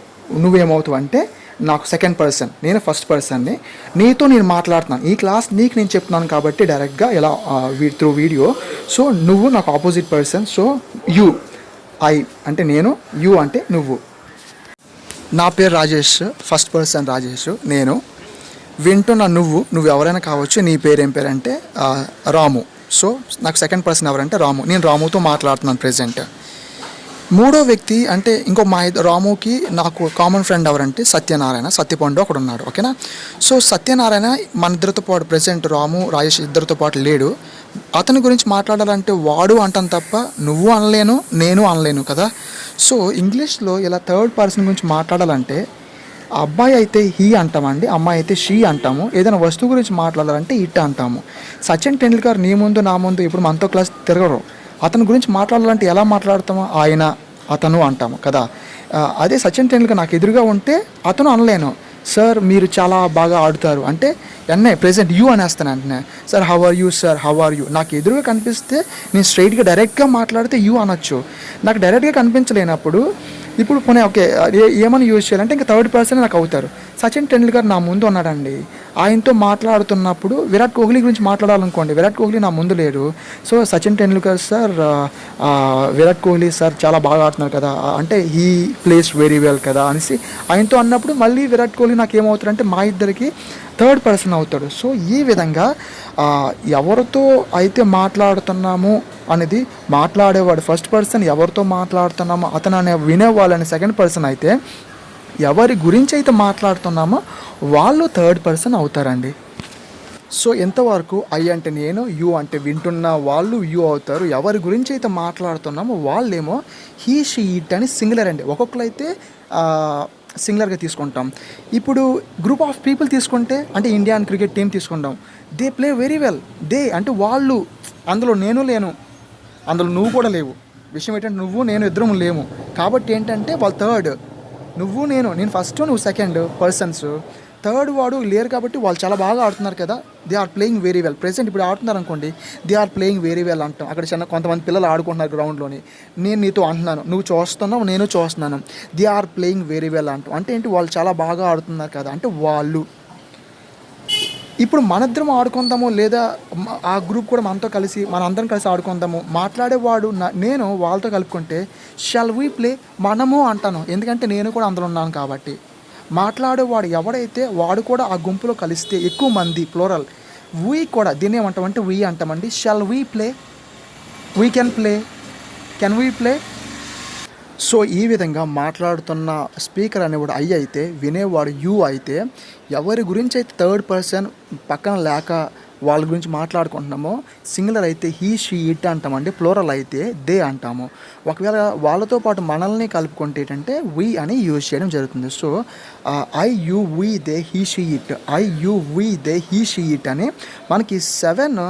Speaker 1: నువ్వేమవుతావు అంటే నాకు సెకండ్ పర్సన్, నేను ఫస్ట్ పర్సన్ని. నీతో నేను మాట్లాడుతున్నాను, ఈ క్లాస్ నీకు నేను చెప్తున్నాను కాబట్టి డైరెక్ట్గా ఇలా త్రూ వీడియో. సో నువ్వు నాకు opposite person. So you, I అంటే నేను, యూ అంటే నువ్వు. నా పేరు రాజేష్, ఫస్ట్ పర్సన్ రాజేష్. నేను వింటున్న నువ్వు ఎవరైనా కావచ్చు. నీ పేరు ఏం పేరు అంటే రాము. సో నాకు సెకండ్ పర్సన్ ఎవరంటే రాము. నేను రాముతో మాట్లాడుతున్నాను ప్రెజెంట్. మూడో వ్యక్తి అంటే ఇంకో రాముకి నాకు కామన్ ఫ్రెండ్ ఎవరంటే సత్యనారాయణ, సత్యపండు ఒకడు ఉన్నాడు. ఓకేనా. సో సత్యనారాయణ మన ఇద్దరితో పాటు ప్రెజెంట్ రాము రాజేష్ ఇద్దరితో పాటు లేడు. అతని గురించి మాట్లాడాలంటే వాడు అంటాను తప్ప నువ్వు అనలేను, నేను అనలేను కదా. సో ఇంగ్లీష్లో ఇలా థర్డ్ పర్సన్ గురించి మాట్లాడాలంటే అబ్బాయి అయితే హీ అంటామండి, అమ్మాయి అయితే షీ అంటాము. ఏదైనా వస్తువు గురించి మాట్లాడాలంటే ఇట్ అంటాము. సచిన్ టెండూల్కర్ నీ ముందు నా ముందు ఇప్పుడు మనతో క్లాస్ తిరగరు. అతని గురించి మాట్లాడాలంటే ఎలా మాట్లాడతాము? ఆయన, అతను అంటాము కదా. అదే సచిన్ టెండూల్కర్ నాకు ఎదురుగా ఉంటే అతను అనలేను. సార్ మీరు చాలా బాగా ఆడుతారు అంటే ఎన్నే ప్రెజెంట్ యూ అనేస్తాను అంటనే. Sir how are you, sir how are you. నాకు ఎదురుగా కనిపిస్తే నేను స్ట్రైట్గా డైరెక్ట్గా మాట్లాడితే యూ అనొచ్చు. నాకు డైరెక్ట్గా కనిపించలేనప్పుడు ఇప్పుడు పోనీ ఓకే ఏమని యూజ్ చేయాలంటే ఇంకా థర్డ్ పర్సన్ నాకు అవుతారు. సచిన్ టెండూల్కర్ నా ముందు ఉన్నాడండి, ఆయనతో మాట్లాడుతున్నప్పుడు విరాట్ కోహ్లీ గురించి మాట్లాడాలనుకోండి, విరాట్ కోహ్లీ నా ముందు లేరు. So Sachin Tendulkar sir, Virat Kohli sir చాలా బాగా ఆడుతున్నారు కదా అంటే హీ ప్లేస్ వెరీ వెల్ కదా అనేసి ఆయనతో అన్నప్పుడు మళ్ళీ విరాట్ కోహ్లీ నాకు ఏమవుతారంటే మా ఇద్దరికి థర్డ్ పర్సన్ అవుతాడు. సో ఈ విధంగా ఎవరితో అయితే మాట్లాడుతున్నాము అనేది మాట్లాడేవాడు ఫస్ట్ పర్సన్, ఎవరితో మాట్లాడుతున్నామో అతను అనే వినేవాళ్ళని సెకండ్ పర్సన్ అయితే, ఎవరి గురించి అయితే మాట్లాడుతున్నామో వాళ్ళు థర్డ్ పర్సన్ అవుతారండి. సో ఎంతవరకు ఐ అంటే నేను, యూ అంటే వింటున్న వాళ్ళు యూ అవుతారు. ఎవరి గురించి అయితే మాట్లాడుతున్నామో వాళ్ళేమో హీ షీ ఇట్ అని సింగులర్ అండి. ఒక్కొక్కరైతే సింగులర్గా తీసుకుంటాం. ఇప్పుడు గ్రూప్ ఆఫ్ పీపుల్ తీసుకుంటే అంటే ఇండియన్ క్రికెట్ టీం తీసుకుంటాం, they play very well. They అంటే వాళ్ళు, అందులో నేను లేను, అందులో నువ్వు కూడా లేవు. విషయం ఏంటంటే నువ్వు నేను ఇద్దరం లేము కాబట్టి ఏంటంటే వాళ్ళు థర్డ్, నువ్వు నేను ఫస్ట్, నువ్వు సెకండ్ పర్సన్స్. థర్డ్ వాడు లేరు కాబట్టి వాళ్ళు చాలా బాగా ఆడుతున్నారు కదా, they are playing very well. Present ఇప్పుడు ఆడుతున్నారు అనుకోండి, they are playing very well అంటాం. అక్కడ చిన్న కొంతమంది పిల్లలు ఆడుకుంటున్నారు గ్రౌండ్లోని, నేను నీతో అంటున్నాను, నువ్వు చూస్తున్నావు నేను చూస్తున్నాను, they are playing very well అంటాం. అంటే ఏంటి, వాళ్ళు చాలా బాగా ఆడుతున్నారు కదా అంటే వాళ్ళు. ఇప్పుడు మనిద్దరం ఆడుకుందాము లేదా ఆ గ్రూప్ కూడా మనతో కలిసి మనందరం కలిసి ఆడుకుందాము, మాట్లాడేవాడు నేను వాళ్ళతో కలుపుకుంటే షల్ వీ ప్లే మనము అంటాను, ఎందుకంటే నేను కూడా అందులో ఉన్నాను కాబట్టి. మాట్లాడేవాడు ఎవడైతే వాడు కూడా ఆ గుంపులో కలిస్తే ఎక్కువ మంది ప్లోరల్, వీ కూడా దీన్ని ఏమంటామంటే వీ అంటామండి. Shall we play, we can play, can we play. So ఈ విధంగా మాట్లాడుతున్న స్పీకర్ అనేవాడు ఐ అయితే, వినేవాడు యూ అయితే, ఎవరి గురించి అయితే థర్డ్ పర్సన్ పక్కన లేక వాళ్ళ గురించి మాట్లాడుకుంటున్నామో సింగులర్ అయితే హీ షీ ఇట్ అంటామండి, ప్లోరల్ అయితే దే అంటాము. ఒకవేళ వాళ్ళతో పాటు మనల్ని కలుపుకుంటే ఏంటంటే వీ అని యూజ్ చేయడం జరుగుతుంది. So I you we they he she it, I you we they he she it అని మనకి 7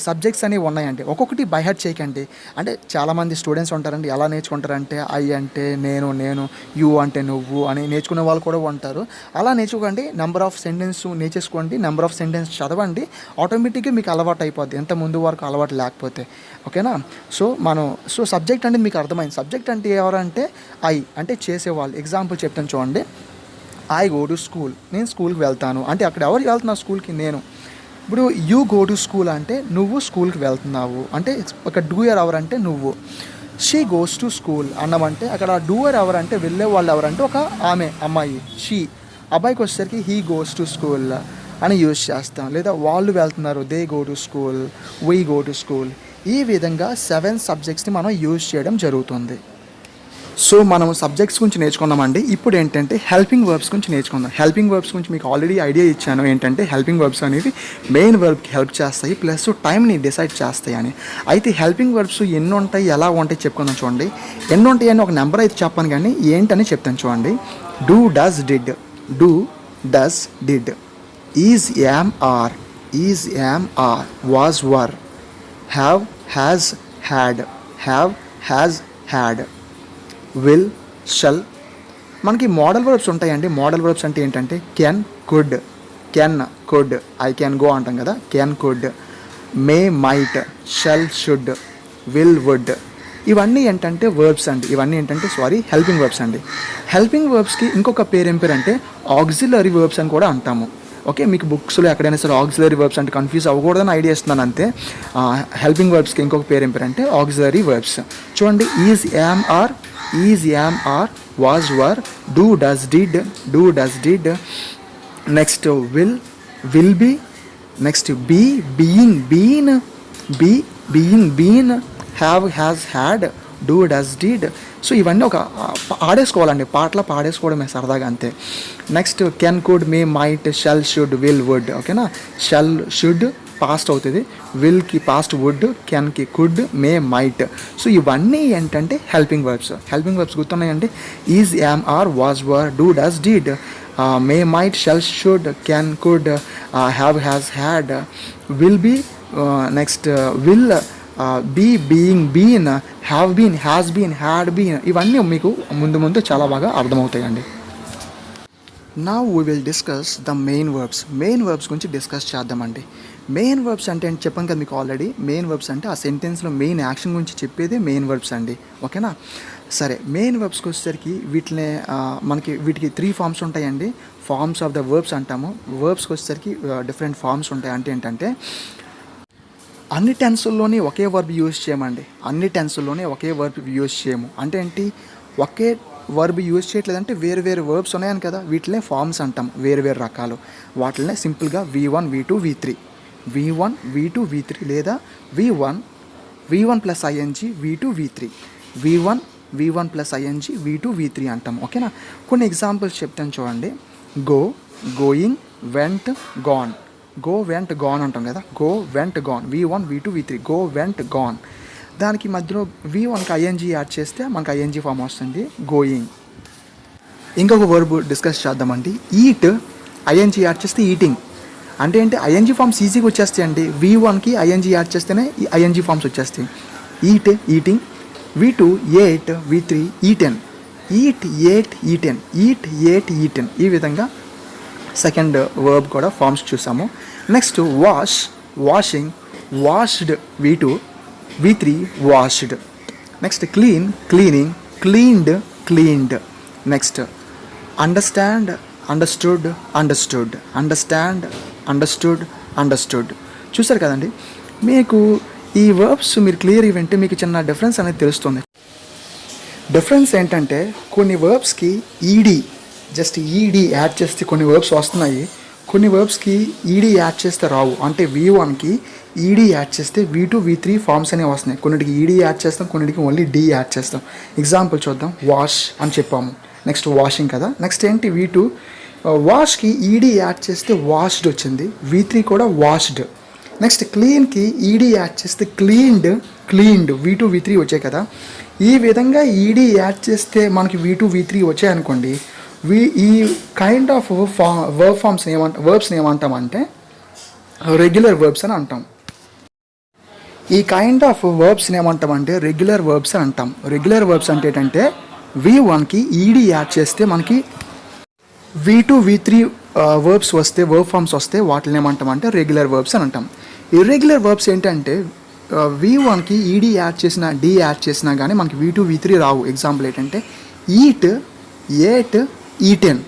Speaker 1: సబ్జెక్ట్స్ అనేవి ఉన్నాయండి. ఒక్కొక్కటి బై హార్ట్ చేయకండి. అంటే చాలామంది స్టూడెంట్స్ ఉంటారండి, ఎలా నేర్చుకుంటారంటే ఐ అంటే నేను, యూ అంటే నువ్వు అని నేర్చుకునే వాళ్ళు కూడా ఉంటారు. అలా నేర్చుకోండి, నెంబర్ ఆఫ్ సెంటెన్స్ నేర్చేసుకోండి, నెంబర్ ఆఫ్ సెంటెన్స్ చదవండి, ఆటోమేటిక్గా మీకు అలవాటు అయిపోద్ది, ఎంత ముందు వరకు అలవాటు లేకపోతే. ఓకేనా. సో సబ్జెక్ట్ అంటే మీకు అర్థమైంది. సబ్జెక్ట్ అంటే ఎవరంటే ఐ అంటే చేసేవాళ్ళు. ఎగ్జాంపుల్ చెప్తాను చూడండి, ఐ గో టు స్కూల్, నేను స్కూల్కి వెళ్తాను అంటే అక్కడ ఎవరు వెళ్తున్నారు స్కూల్కి, నేను. ఇప్పుడు యూ గో టు స్కూల్ అంటే నువ్వు స్కూల్కి వెళ్తున్నావు అంటే ఒక డూయర్ ఎవరంటే నువ్వు. షీ గోస్ టు స్కూల్ అన్నామంటే అక్కడ డూయర్ ఎవరంటే వెళ్ళే వాళ్ళు ఎవరంటే ఒక ఆమె, అమ్మాయి, షీ. అబ్బాయికి వచ్చేసరికి హీ గోస్ టు స్కూల్ అని యూజ్ చేస్తాం. లేదా వాళ్ళు వెళ్తున్నారు, they go to school, we go to school. ఈ విధంగా 7 సబ్జెక్ట్స్ని మనం యూజ్ చేయడం జరుగుతుంది. సో మనం సబ్జెక్ట్స్ గురించి నేర్చుకున్నామండి. ఇప్పుడు ఏంటంటే హెల్పింగ్ వర్బ్స్ గురించి నేర్చుకుందాం. హెల్పింగ్ వర్బ్స్ గురించి మీకు ఆల్రెడీ ఐడియా ఇచ్చాను, ఏంటంటే హెల్పింగ్ వర్బ్స్ అనేవి మెయిన్ వర్బ్కి హెల్ప్ చేస్తాయి, ప్లస్ టైంని డిసైడ్ చేస్తాయి అని. అయితే హెల్పింగ్ వర్బ్స్ ఎన్ని ఉంటాయి, ఎలా ఉంటాయి చెప్పుకుందాం చూడండి. ఎన్ని ఉంటాయి అని ఒక నెంబర్ అయితే చెప్పాను, కానీ ఏంటని చెప్తాను చూడండి. Do, does, did, do, does, did. Is, am, are, is, am, are, was, were, have, has, had, have, has, had, will, shall. మనకి మోడల్ వర్బ్స్ ఉంటాయండి. మోడల్ వర్బ్స్ అంటే ఏంటంటే can, could, can, could, I can go అంటాం కదా, can, could, may, might, shall, should, will, would. ఇవన్నీ ఏంటంటే verbs అండి, helping verbs అండి. హెల్పింగ్ వర్బ్స్కి ఇంకొక పేరు ఏం పేరు అంటే ఆక్సిలరీ వర్బ్స్ అని కూడా అంటాము. ఓకే, మీకు బుక్స్లో ఎక్కడైనా సరే ఆక్సిలరీ వర్బ్స్ అంటే కన్ఫ్యూజ్ అవ్వకూడదని ఐడియా ఇస్తున్నాను అంతే. హెల్పింగ్ వర్బ్స్కి ఇంకొక పేరు ఏం పేరు అంటే ఆక్సిలరీ వర్బ్స్. చూడండి, is, am are, was, were, do, does, did, next will be, next be, being, been, have, has, had, do, does, did. So ఇవన్నీ ఒక ఆడేసుకోవాలండి, పాటలో పాడేసుకోవడమే సరదాగా అంతే. Next can, could, may, might, shall, should, will, would. ఓకేనా, shall, should past అవుతుంది, విల్కి పాస్ట్ వుడ్, కెన్కి కుడ్, మే, మైట్. సో ఇవన్నీ ఏంటంటే హెల్పింగ్ వర్బ్స్ గుర్తున్నాయండి. Is, am are, was, were, do, does, did, may, might, shall, should, can, could, have, has, had, will be, next will be, being, been, have been, has been, had been. ఇవన్నీ మీకు ముందు చాలా బాగా అర్థమవుతాయండి. Now we will discuss the main verbs గురించి discuss చేద్దామండి. Main verbs అంటే చెప్పాను కదా మీకు ఆల్రెడీ. మెయిన్ వర్బ్స్ అంటే ఆ సెంటెన్స్లో మెయిన్ యాక్షన్ గురించి చెప్పేదే మెయిన్ వర్బ్స్ అండి. ఓకేనా, సరే. మెయిన్ వర్బ్స్కి వచ్చేసరికి వీటికి 3 ఫామ్స్ ఉంటాయండి. ఫార్మ్స్ ఆఫ్ ద వర్బ్స్ అంటాము. వర్బ్స్కి వచ్చేసరికి డిఫరెంట్ ఫార్మ్స్ ఉంటాయి. అంటే ఏంటంటే అన్ని టెన్సుల్లోనే ఒకే వర్బ్ యూజ్ చేయమండి. అంటే ఏంటి, ఒకే వర్బ్ యూజ్ చేయట్లేదంటే వేరు వర్బ్స్ ఉన్నాయని కదా, వీటినే ఫార్మ్స్ అంటాం. వేరు రకాలు. వాటినే సింపుల్గా V1, V2, V3 లేదా V1 plus ING, V2, V3, V1 plus ING, V2, V3 అంటాం. ఓకేనా, కొన్ని ఎగ్జాంపుల్స్ చెప్తాను చూడండి. Go, going, went, gone. Go, went, gone అంటాం కదా. Go, went, gone, V1, V2, V3, go, went, gone. దానికి మధ్యలో V1కి ING యాడ్ చేస్తే మనకు ING ఫామ్ వస్తుంది, గోయింగ్. ఇంకొక వర్బ్ డిస్కస్ చేద్దామండి. ఈట్, ING యాడ్ చేస్తే ఈటింగ్. అంటే ఏంటి, ING ఫామ్స్ ఈజీగా వచ్చేస్తాయండి. V1కి ING యాడ్ చేస్తేనే ING ఫామ్స్ వచ్చేస్తాయి. Eat, eating. V2 ate, V3 eaten. Eat, ate, eaten. ఈ విధంగా సెకండ్ వర్బ్ కూడా ఫార్మ్స్ చూసాము. Next wash, washing, washed, V2, V3 washed. Next clean, cleaning, cleaned. Next understand, understood. చూసారు కదండి, మీకు ఈ వర్బ్స్ మీరు క్లియర్ వింటే మీకు చిన్న డిఫరెన్స్ అనేది తెలుస్తుంది. డిఫరెన్స్ ఏంటంటే కొన్ని వర్బ్స్కి జస్ట్ ఈడీ యాడ్ చేస్తే కొన్ని వర్బ్స్ వస్తున్నాయి. కొన్ని వర్బ్స్కి ఈడీ యాడ్ చేస్తే రావు. అంటే V1కి ఈడీ యాడ్ చేస్తే V2, V3 ఫార్మ్స్ అనేవి వస్తున్నాయి. కొన్నిటికి ఈడీ యాడ్ చేస్తాం, కొన్నిటికి ఓన్లీ డి యాడ్ చేస్తాం. ఎగ్జాంపుల్ చూద్దాం. వాష్ అని చెప్పాము, నెక్స్ట్ వాషింగ్ కదా. నెక్స్ట్ ఏంటి, V2 వాష్కి ఈడీ యాడ్ చేస్తే వాష్డ్ వచ్చింది, V3 కూడా వాష్డ్. నెక్స్ట్ క్లీన్కి ఈడీ యాడ్ చేస్తే క్లీన్డ్, V2, V3 వచ్చాయి కదా. ఈ విధంగా ఈడీ యాడ్ చేస్తే మనకి V2, V3 వచ్చాయనుకోండి, ఈ కైండ్ ఆఫ్ వర్బ్స్ని ఏమంటామంటే రెగ్యులర్ వర్బ్స్ అని అంటాం. ఈ కైండ్ ఆఫ్ వర్బ్స్ని ఏమంటామంటే రెగ్యులర్ వర్బ్స్ అని అంటాం. రెగ్యులర్ వర్బ్స్ అంటే ఏంటంటే V1కి ఈడీ యాడ్ చేస్తే మనకి V2, V3 వర్బ్స్ వస్తే, వర్బ్ ఫార్మ్స్ వస్తే వాటిని ఏమంటామంటే రెగ్యులర్ వర్బ్స్ అని అంటాం. ఇర్రెగ్యులర్ వర్బ్స్ ఏంటంటే V1కి ఈడీ యాడ్ చేసినా, డి యాడ్ చేసినా కానీ మనకి V2, V3 రావు. ఎగ్జాంపుల్ ఏంటంటే ఈట్, ఏట్, ఈటెన్.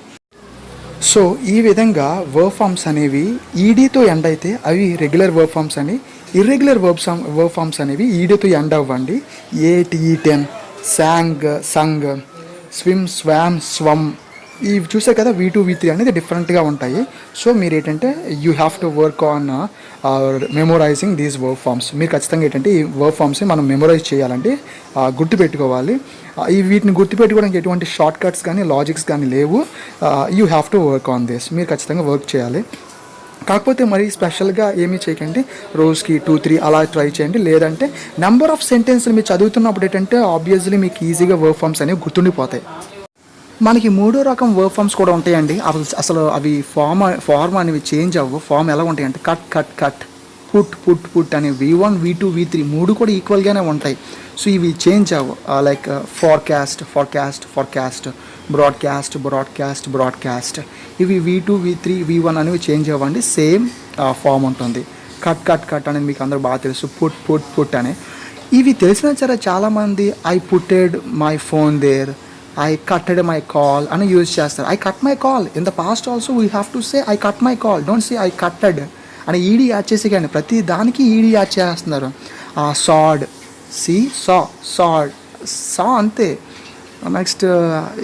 Speaker 1: సో ఈ విధంగా వర్బ్ ఫార్మ్స్ అనేవి ఈడీతో ఎండ్ అయితే అవి రెగ్యులర్ వర్బ్ ఫార్మ్స్ అని, ఇర్రెగ్యులర్ వర్బ్ ఫార్మ్స్ అనేవి ఈడీతో ఎండ్ అవ్వండి. Ate, eaten, sang, sung, swim, swam, swum. ఇవి చూసే కదా V2, V3 అనేది డిఫరెంట్గా ఉంటాయి. సో మీరు ఏంటంటే you have to work on memorising these verb forms. మీరు ఖచ్చితంగా ఏంటంటే ఈ వర్బ్ ఫార్మ్స్ని మనం మెమోరైజ్ చేయాలంటే గుర్తుపెట్టుకోవాలి. వీటిని గుర్తుపెట్టుకోవడానికి ఎటువంటి షార్ట్ కట్స్ కానీ లాజిక్స్ కానీ లేవు. You have to work on this. మీరు ఖచ్చితంగా వర్క్ చేయాలి. కాకపోతే మరి స్పెషల్గా ఏమీ చేయకండి, రోజుకి 2-3 అలా ట్రై చేయండి. లేదంటే నెంబర్ ఆఫ్ సెంటెన్స్లు మీరు చదువుతున్నప్పుడు ఏంటంటే ఆబ్వియస్లీ మీకు ఈజీగా వర్బ్ ఫార్మ్స్ అనేవి గుర్తుండిపోతాయి. మనకి 3వ రకం వర్బ్ ఫార్మ్స్ కూడా ఉంటాయండి. అసలు అవి ఫార్మ్ అనేవి చేంజ్ అవ్వు. ఫార్మ్ ఎలా ఉంటాయంటే కట్, పుట్ అనేవి V1, V2, V3 3 కూడా ఈక్వల్గానే ఉంటాయి. సో ఇవి చేంజ్ అవ్వు. Like ఫార్కాస్ట్, broadcast. ఇవి V2, V3, V1 అనేవి చేంజ్ అవ్వండి. సేమ్ ఫామ్ ఉంటుంది. కట్ అనేది మీకు అందరూ బాగా తెలుసు. పుట్ అనే. ఇవి తెలిసిన సరే చాలామంది I putted my phone there, I cutted my call అని యూజ్ చేస్తారు. I cut my call in the past also we have to say I cut my call, don't say I cutted అని ED add చేసి. కానీ ప్రతి దానికి ED add చేస్తున్నారు. Sad, sad saw అంతే. Next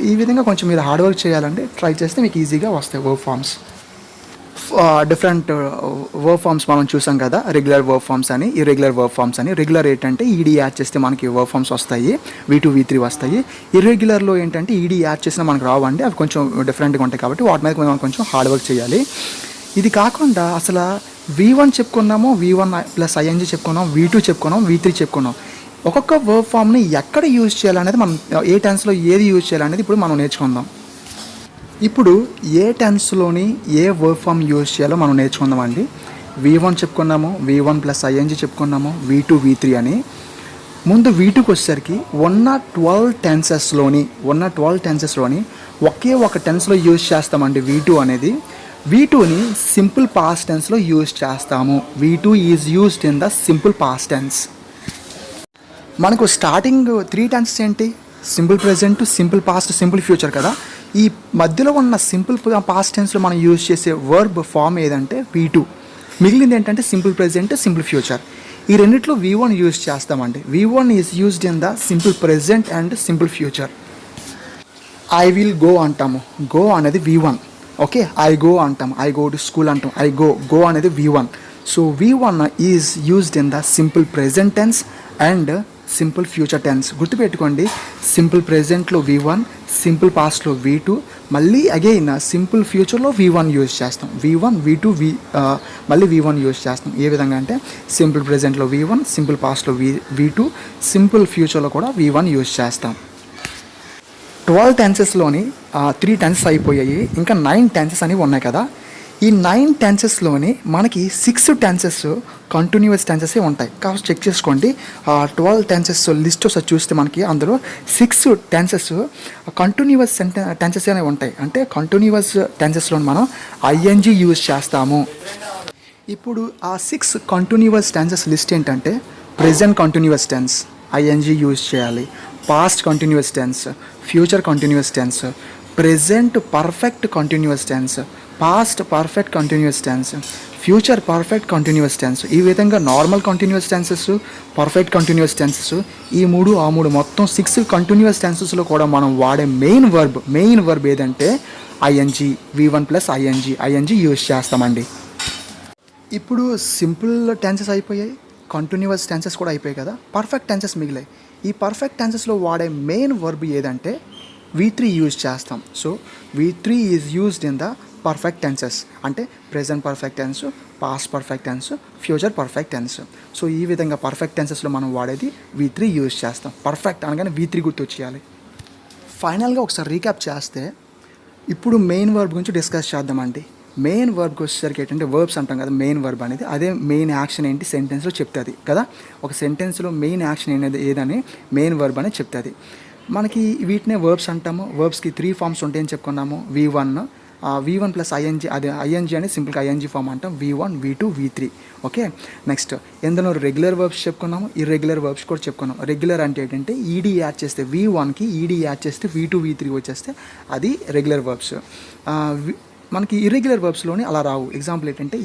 Speaker 1: ఈ విధంగా కొంచెం మీరు హార్డ్ వర్క్ చేయాలంటే ట్రై చేస్తే మీకు ఈజీగా వస్తాయి verb forms. Different verb forms మనం చూసాం కదా, రెగ్యులర్ వర్బ్ ఫామ్స్ అని, ఇర్రెగ్యులర్ వర్బ్ ఫామ్స్ అని. రెగ్యులర్ ఏంటంటే ఈడీ యాడ్ చేస్తే మనకి వర్బ్ ఫామ్స్ వస్తాయి, V2 V3 వస్తాయి. ఇర్రెగ్యులర్లో ఏంటంటే ఈడీ యాడ్ చేసినా మనకు రావండి, అవి కొంచెం డిఫరెంట్గా ఉంటాయి కాబట్టి వాటి మీద మనం కొంచెం హార్డ్ వర్క్ చేయాలి. ఇది కాకుండా అసలు V1 చెప్పుకున్నాము, V1 ప్లస్ ING చెప్పుకున్నాం, V2 చెప్పుకున్నాం, V3 చెప్పుకున్నాం. ఒక్కొక్క వర్బ్ ఫామ్ని ఎక్కడ యూజ్ చేయాలనేది మనం ఏ టెన్స్లో ఏది యూజ్ చేయాలనేది ఇప్పుడు మనం నేర్చుకుందాం. ఇప్పుడు ఏ టెన్స్లోని ఏ వర్బ్ ఫామ్ యూజ్ చేయాలో మనం నేర్చుకుందామండి. V1 చెప్పుకున్నాము, V1 ప్లస్ ING చెప్పుకున్నాము, V2 V3 అని. ముందు V2కి వచ్చేసరికి ఉన్న 12 టెన్సెస్లోని ఒకే ఒక టెన్స్లో యూజ్ చేస్తామండి V2 అనేది. V2ని సింపుల్ పాస్ట్ టెన్స్లో యూజ్ చేస్తాము. V2 is used in the simple past tense. మనకు స్టార్టింగ్ 3 టెన్సెస్ ఏంటి? Simple present, simple past, simple future కదా. ఈ మధ్యలో ఉన్న సింపుల్ పాస్ట్ టెన్స్లో మనం యూజ్ చేసే వర్బ్ ఫామ్ ఏదంటే V2. మిగిలింది ఏంటంటే సింపుల్ ప్రెజెంట్, సింపుల్ ఫ్యూచర్. ఈ రెండిట్లో V1 యూజ్ చేస్తామండి. V1 is used in the simple present and simple future. I will go అంటాము, గో అనేది V1. ఓకే, ఐ గో అంటాం, ఐ గో టు స్కూల్ అంటాం, ఐ గో అనేది V1. సో V1 is used in the simple present tense and simple future tense. గుర్తుపెట్టుకోండి, simple ప్రెజెంట్లో V1, simple పాస్ట్లో V2, మళ్ళీ అగైన్ సింపుల్ ఫ్యూచర్లో V1 యూజ్ చేస్తాం. V1 V2 మళ్ళీ V1 యూజ్ చేస్తాం. ఏ విధంగా అంటే సింపుల్ ప్రెజెంట్లో V1, సింపుల్ పాస్ట్లో V2, సింపుల్ ఫ్యూచర్లో కూడా V1 యూజ్ చేస్తాం. 12 టెన్సెస్లోని 3 టెన్సెస్ అయిపోయాయి, ఇంకా 9 టెన్సెస్ అనేవి ఉన్నాయి కదా. ఈ 9 టెన్సెస్లోని మనకి 6 టెన్సెస్ కంటిన్యూస్ టెన్సెసే ఉంటాయి. కాబట్టి చెక్ చేసుకోండి. 12 టెన్సెస్ లిస్ట్ ఒకసారి చూస్తే మనకి అందులో 6 టెన్సెస్ కంటిన్యూస్ టెన్సెస్ అనేవి ఉంటాయి. అంటే కంటిన్యూస్ టెన్సెస్లో మనం ING యూజ్ చేస్తాము. ఇప్పుడు ఆ 6 కంటిన్యూస్ టెన్సెస్ లిస్ట్ ఏంటంటే present continuous tense ING use చేయాలి, past continuous tense, future continuous tense, present perfect continuous tense, past perfect continuous tense, future perfect continuous tense. ఈ విధంగా normal continuous tenses, perfect continuous tenses, ఈ మూడు మొత్తం 6 continuous టెన్సెస్లో కూడా మనం వాడే మెయిన్ వర్బ్ ఏదంటే ING. V1 plus ING use చేస్తామండి. ఇప్పుడు సింపుల్ టెన్సెస్ అయిపోయాయి, కంటిన్యూస్ టెన్సెస్ కూడా అయిపోయాయి కదా, పర్ఫెక్ట్ టెన్సెస్ మిగిలాయి. ఈ పర్ఫెక్ట్ టెన్సెస్లో వాడే మెయిన్ వర్బ్ ఏదంటే V3 యూజ్ చేస్తాం. So V3 is used in the perfect tenses, అంటే present perfect tense, past perfect tense, future perfect tense. So ఈ విధంగా పర్ఫెక్ట్ టెన్సెస్లో మనం వాడేది V3 యూజ్ చేస్తాం. పర్ఫెక్ట్ అనగానే V3 గుర్తొచ్చేయాలి. ఫైనల్గా ఒకసారి రీక్యాప్ చేస్తే ఇప్పుడు మెయిన్ వర్బ్ గురించి డిస్కస్ చేద్దామండి. మెయిన్ వర్బ్కి వచ్చేసరికి ఏంటంటే వర్బ్స్ అంటాం కదా, మెయిన్ వర్బ్ అనేది అదే మెయిన్ యాక్షన్ ఏంటి సెంటెన్స్లో చెప్తుంది కదా. ఒక సెంటెన్స్లో మెయిన్ యాక్షన్ ఏదని మెయిన్ వర్బ్ అనేది చెప్తుంది. మనకి వీటినే వర్బ్స్ అంటాము. వర్బ్స్కి 3 ఫామ్స్ ఉంటాయని చెప్పుకున్నాము. V1 ప్లస్ ING, అదే ING అని సింపుల్గా ING ఫామ్ అంటాం. V1 V2 V3. Okay, next ఎందులో రెగ్యులర్ వర్బ్స్ చెప్పుకున్నాము, ఇర్రెగ్యులర్ వర్బ్స్ కూడా చెప్పుకున్నాము. రెగ్యులర్ అంటే ఏంటంటే ఈడీ యాడ్ చేస్తే V1కి ఈడీ యాడ్ చేస్తే V2 V3 వచ్చేస్తే అది రెగ్యులర్ వర్బ్స్. మనకి ఇర్రెగ్యులర్ వర్బ్స్లోని అలా రావు. ఎగ్జాంపుల్ ఏంటంటే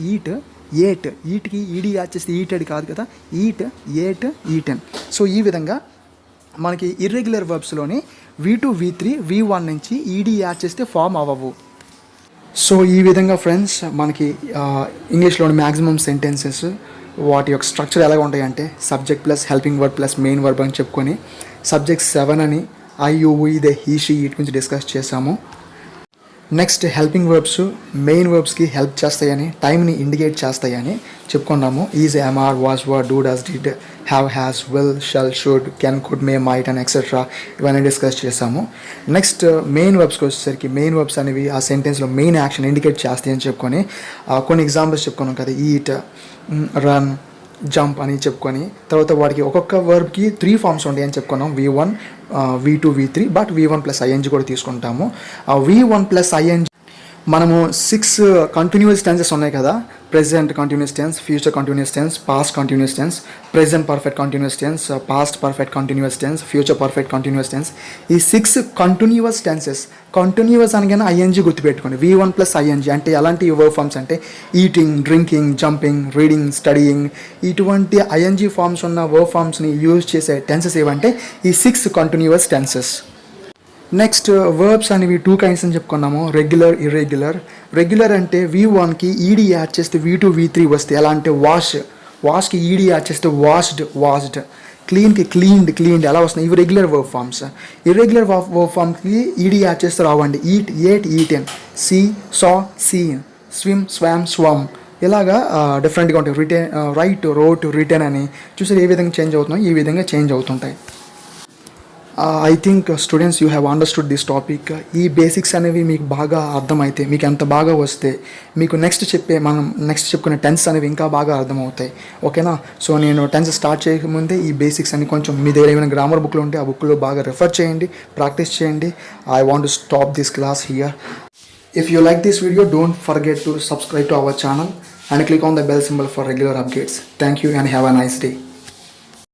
Speaker 1: ఈట్కి ఈడీ యాడ్ చేస్తే ఈటెడ్ కాదు కదా, ఈటెన్. సో ఈ విధంగా మనకి ఇర్రెగ్యులర్ వర్బ్స్లోని V2 V3 V1 నుంచి ఈడీ యాడ్ చేస్తే ఫామ్ అవ్వవు. సో ఈ విధంగా ఫ్రెండ్స్ మనకి ఇంగ్లీష్లోని మ్యాక్సిమం సెంటెన్సెస్ వాటి యొక్క స్ట్రక్చర్ ఎలాగ ఉంటాయంటే subject plus helping verb plus main verb అని చెప్పుకొని సబ్జెక్ట్ 7 అని I you we they he she it గురించి డిస్కస్ చేసాము. నెక్స్ట్ హెల్పింగ్ వర్బ్స్ మెయిన్ వర్బ్స్కి హెల్ప్ చేస్తాయని, టైంని ఇండికేట్ చేస్తాయని చెప్పుకున్నాము. Is, am, are, was, were, do, does, did, have, has, will, shall, should, can, could, may, might and etc. ఇవన్నీ discuss చేసాము. Next main వర్బ్స్కి వచ్చేసరికి మెయిన్ వర్బ్స్ అనేవి ఆ సెంటెన్స్లో మెయిన్ యాక్షన్ ఇండికేట్ చేస్తాయని చెప్పుకొని కొన్ని ఎగ్జాంపుల్స్ చెప్పుకున్నాం కదా, ఈట్, రన్, జంప్ అని చెప్పుకొని తర్వాత వాటికి ఒక్కొక్క వర్బ్కి 3 ఫామ్స్ ఉంటాయి అని చెప్పుకున్నాం. V1 V2 V3 but V1 plus ING కూడా తీసుకుంటాము. V1 ప్లస్ ING మనము 6 కంటిన్యూస్ టెన్సెస్ ఉన్నాయి కదా. Present continuous tense, future continuous tense, past continuous tense, present perfect continuous tense, past perfect continuous tense, future perfect continuous tense. ఈ 6 continuous tenses, continuous అనగానే ING గుర్తుపెట్టుకోండి. V1 plus ING అంటే ఎలాంటి verb forms అంటే eating, drinking, jumping, reading, studying, ఇటువంటి ING forms ఉన్న verb ఫామ్స్ని use చేసే టెన్సెస్ ఏవంటే ఈ 6 కంటిన్యూస్ టెన్సెస్. నెక్స్ట్ వర్బ్స్ అనేవి 2 kinds అని చెప్పుకున్నాము, రెగ్యులర్, ఇర్రెగ్యులర్. రెగ్యులర్ అంటే V1కి ఈడీ యాడ్ చేస్తే V2 V3 వస్తాయి. ఎలా అంటే వాష్కి ఈడీ యాడ్ చేస్తే వాష్డ్, క్లీన్కి క్లీన్డ్ ఎలా వస్తున్నాయి. ఇవి regular verb forms. Irregular verb ఫామ్కి ఈడీ యాడ్ చేస్తే రావండి. Ate eaten, see saw seen, swim swam swum, ఇలాగా డిఫరెంట్గా ఉంటాయి. రైట్ రోట్ రిటర్న్ అని చూసారు ఏ విధంగా చేంజ్ అవుతున్నాయి, ఈ విధంగా చేంజ్ అవుతుంటాయి. I think students you have understood this topic. ఈ బేసిక్స్ అనేవి మీకు బాగా అర్థమైతే, మీకు ఎంత బాగా వస్తే మీకు నెక్స్ట్ చెప్పుకునే టెన్స్ అనేవి ఇంకా బాగా అర్థమవుతాయి. ఓకేనా? సో నేను టెన్స్ స్టార్ట్ చేయకముందే ఈ బేసిక్స్ అని కొంచెం మీ దగ్గర ఏమైనా గ్రామర్ బుక్లో ఉంటే ఆ బుక్లో బాగా రెఫర్ చేయండి, ప్రాక్టీస్ చేయండి. I want to stop this class here. If you like this video, don't forget to subscribe to our channel and click on the bell symbol for regular updates. Thank you and have a nice day.